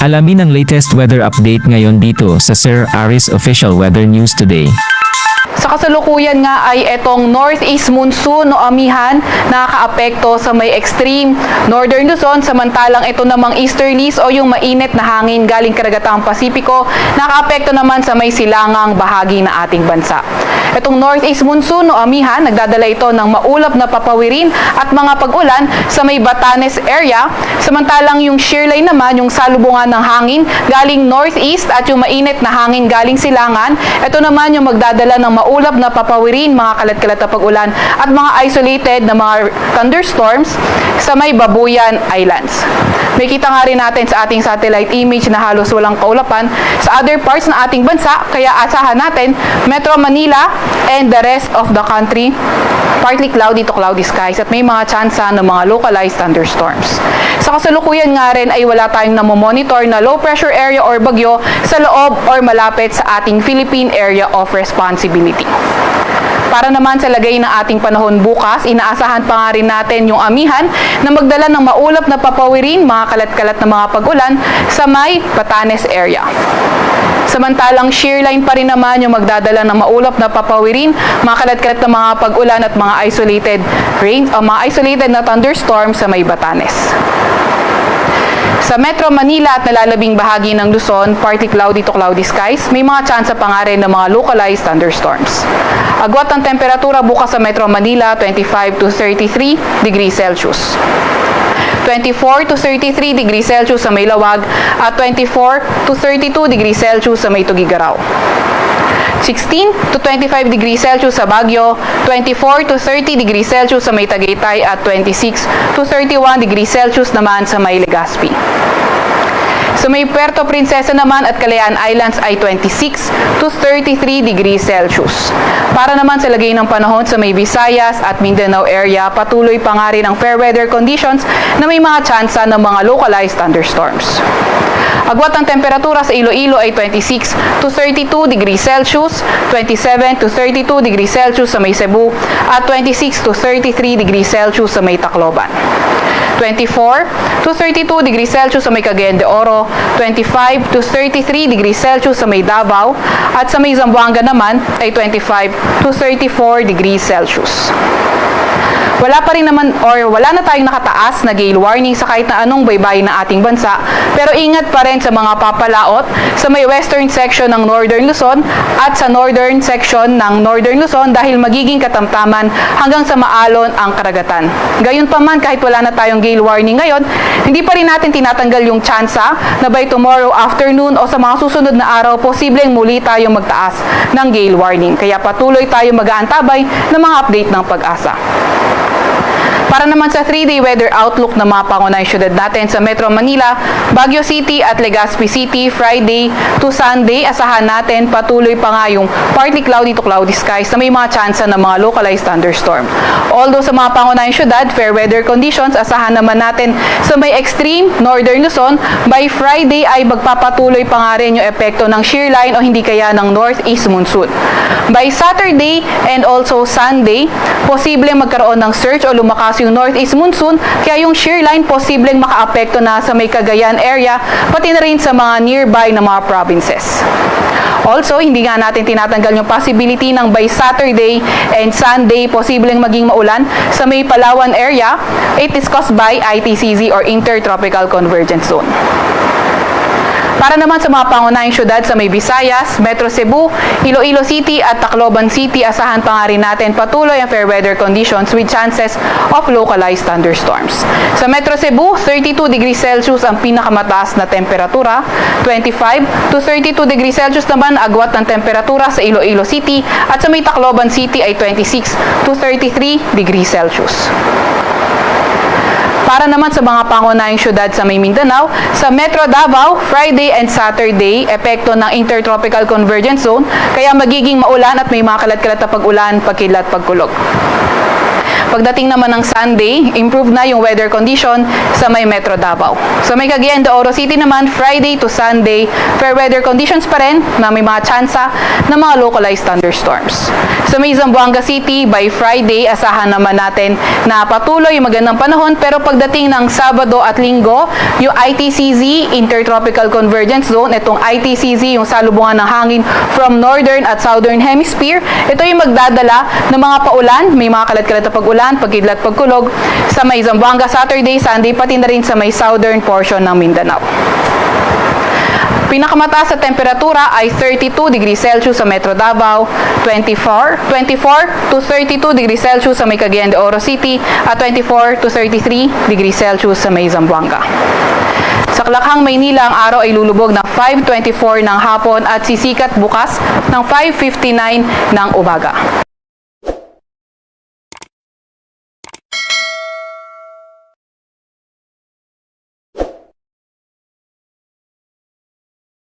Alamin ang latest weather update ngayon dito sa Sir Aris Official Weather News Today. Sa kasalukuyan nga ay itong northeast monsoon o amihan nakakaapekto sa may extreme northern Luzon, samantalang ito namang easterlies o yung mainit na hangin galing karagatang Pasipiko nakaapekto naman sa may silangang bahagi na ating bansa. Itong northeast monsoon o amihan, nagdadala ito ng maulap na papawirin at mga pag-ulan sa may Batanes area, samantalang yung shear line naman, yung salubungan ng hangin galing northeast at yung mainit na hangin galing silangan, ito naman yung magdadala ng maulap na papawirin, mga kalat-kalat na pag-ulan at mga isolated na mga thunderstorms sa may Babuyan Islands. May kita nga rin natin sa ating satellite image na halos walang kaulapan sa other parts ng ating bansa, kaya asahan natin Metro Manila and the rest of the country, partly cloudy to cloudy skies at may mga tsansa ng mga localized thunderstorms. Sa kasalukuyan nga rin ay wala tayong namomonitor na low pressure area or bagyo sa loob or malapit sa ating Philippine Area of Responsibility. Para naman sa lagay ng ating panahon bukas, inaasahan pa nga rin natin yung amihan na magdala ng maulap na papawirin, mga kalat-kalat na mga pag-ulan sa may Batanes area. Samantalang shear line pa rin naman yung magdadala ng maulap na papawirin, mga kalat-kalat na mga pag-ulan at mga isolated rain o mga isolated na thunderstorm sa may Batanes. Sa Metro Manila at nalalabing bahagi ng Luzon, partly cloudy to cloudy skies, may mga tsansa pa nga rin ng mga localized thunderstorms. Agwat ang temperatura bukas sa Metro Manila, 25 to 33 degrees Celsius. 24 to 33 degrees Celsius sa may Lawag at 24 to 32 degrees Celsius sa may Tugigaraw. 16 to 25 degrees Celsius sa Baguio, 24 to 30 degrees Celsius sa may Tagaytay at 26 to 31 degrees Celsius naman sa may Legazpi. Sa may Puerto Princesa naman at Kalayaan Islands ay 26 to 33 degrees Celsius. Para naman sa lagay ng panahon sa may Visayas at Mindanao area, patuloy pa nga rin ang fair weather conditions na may mga tsansa ng mga localized thunderstorms. Agwat ang temperatura sa Iloilo ay 26 to 32 degrees Celsius, 27 to 32 degrees Celsius sa may Cebu, at 26 to 33 degrees Celsius sa may Tacloban. 24 to 32 degrees Celsius sa may Cagayan de Oro, 25 to 33 degrees Celsius sa may Davao, at sa may Zamboanga naman ay 25 to 34 degrees Celsius. Wala pa rin naman or wala na tayong nakataas na gale warning sa kahit na anong baybayin ng ating bansa, pero ingat pa rin sa mga papalaot sa may western section ng Northern Luzon at sa northern section ng Northern Luzon dahil magiging katamtaman hanggang sa maalon ang karagatan. Gayunpaman, kahit wala na tayong gale warning ngayon, hindi pa rin natin tinatanggal yung tsansa na by tomorrow afternoon o sa mga susunod na araw, posibleng muli tayong magtaas ng gale warning. Kaya patuloy tayong mag-aantabay ng mga update ng Pag-asa. Para naman sa 3-day weather outlook ng mga pangunahing syudad natin sa Metro Manila, Baguio City at Legazpi City, Friday to Sunday, asahan natin patuloy pa nga yung partly cloudy to cloudy skies na may mga tsansa ng mga localized thunderstorm. Although sa mga pangunahing syudad, fair weather conditions, asahan naman natin sa may extreme northern Luzon, by Friday ay magpapatuloy pa nga rin yung epekto ng shear line o hindi kaya ng northeast monsoon. By Saturday and also Sunday, posibleng magkaroon ng surge o lumakas yung northeast monsoon, kaya yung shear line posibleng makaapekto na sa may Cagayan area, pati na rin sa mga nearby na mga provinces. Also, hindi nga natin tinatanggal yung possibility ng by Saturday and Sunday, posibleng maging maulan sa may Palawan area. It is caused by ITCZ or Intertropical Convergence Zone. Para naman sa mga pangunahing syudad sa may Visayas, Metro Cebu, Iloilo City at Tacloban City, asahan pa nga rin natin patuloy ang fair weather conditions with chances of localized thunderstorms. Sa Metro Cebu, 32 degrees Celsius ang pinakamataas na temperatura, 25 to 32 degrees Celsius naman agwat ng temperatura sa Iloilo City at sa may Tacloban City ay 26 to 33 degrees Celsius. Para naman sa mga pangunahing syudad sa may Mindanao, sa Metro Davao, Friday and Saturday, epekto ng Intertropical Convergence Zone, kaya magiging maulan at may mga kalat-kalat na pag-ulan, pagkilat, pagkulog. Pagdating naman ng Sunday, improve na yung weather condition sa may Metro Davao. Sa may Cagayan de Oro City naman, Friday to Sunday, fair weather conditions pa rin na may mga tsansa ng mga localized thunderstorms. Sa Sa may Zamboanga City, by Friday, asahan naman natin na patuloy yung magandang panahon, pero pagdating ng Sabado at Linggo, yung ITCZ, Intertropical Convergence Zone, itong ITCZ, yung salubungan ng hangin from Northern at Southern Hemisphere, ito yung magdadala ng mga paulan, may mga kalat-kalat na pag-ulan, pagkidlat, pagkulog, sa may Zamboanga Saturday, Sunday, pati na rin sa may southern portion ng Mindanao. Pinakamataas sa temperatura ay 32 degrees Celsius sa Metro Davao, 24 to 32 degrees Celsius sa may Cagayan de Oro City, at 24 to 33 degrees Celsius sa may Zamboanga. Sa Klakhang, Maynila, ang araw ay lulubog ng 5:24 ng hapon at sisikat bukas ng 5:59 ng umaga.